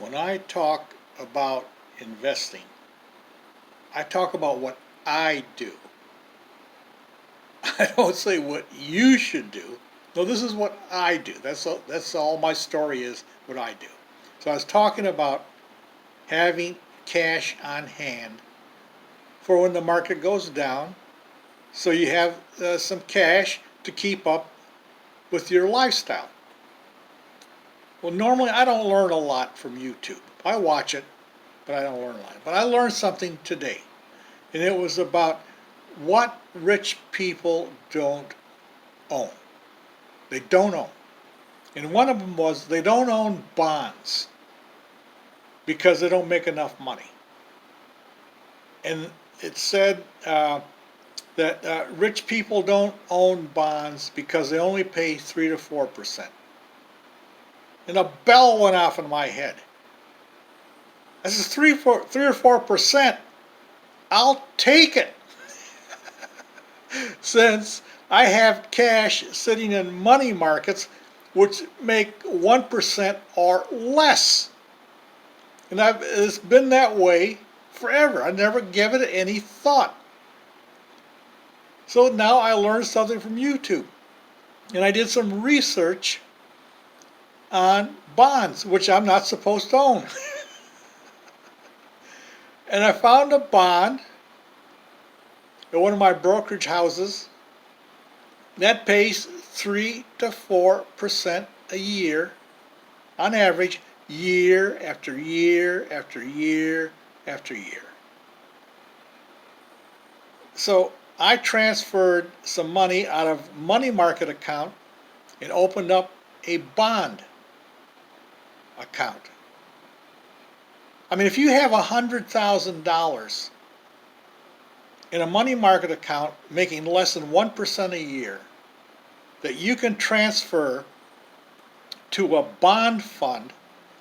When I talk about investing, I talk about what I do. I don't say what you should do. No, this is what I do. That's all my story is, what I do. So I was talking about having cash on hand for when the market goes down, so you have some cash to keep up with your lifestyle. Well, normally I don't learn a lot from YouTube. I watch it, but I don't learn a lot. But I learned something today, and it was about what rich people don't own. They don't own. And one of them was they don't own bonds because they don't make enough money. And it said that rich people don't own bonds because they only pay 3 to 4%. And a bell went off in my head. This is 3 or 4%. I'll take it. Since I have cash sitting in money markets which make 1% or less. And it's been that way forever. I never give it any thought. So now I learned something from YouTube. And I did some research on bonds, which I'm not supposed to own. And I found a bond at one of my brokerage houses that pays 3 to 4% a year on average, year after year after year after year. So I transferred some money out of money market account and opened up a bond account. I mean, if you have $100,000 in a money market account making less than 1% a year that you can transfer to a bond fund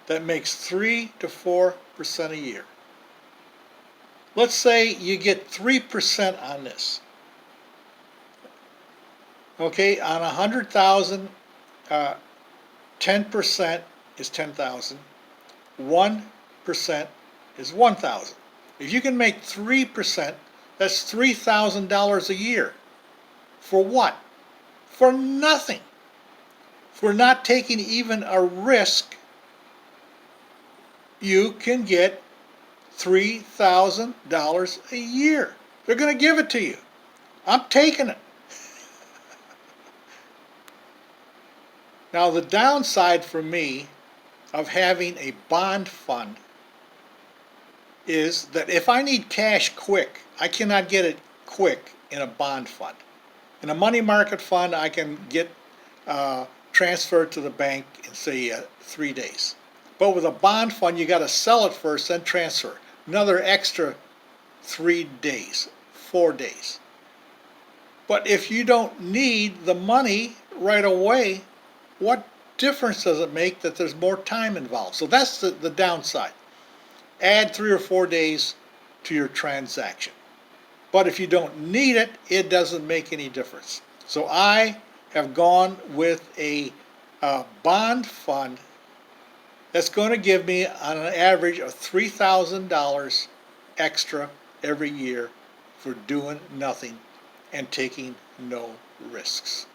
that makes 3 to 4% a year. Let's say you get 3% on this. Okay, on 100,000, 10% is 10,000. 1% is 1,000. If you can make 3%, that's $3,000 a year. For what? For nothing. For not taking even a risk, you can get $3,000 a year. They're going to give it to you. I'm taking it. Now, the downside for me of having a bond fund is that if I need cash quick, I cannot get it quick in a bond fund. In a money market fund, I can get transferred to the bank in, say, 3 days. But with a bond fund, you got to sell it first, then transfer. Another extra 3 days, 4 days. But if you don't need the money right away, what difference does it make that there's more time involved? So that's the downside. Add 3 or 4 days to your transaction. But if you don't need it, it doesn't make any difference. So I have gone with a bond fund that's going to give me on an average of $3,000 extra every year for doing nothing and taking no risks.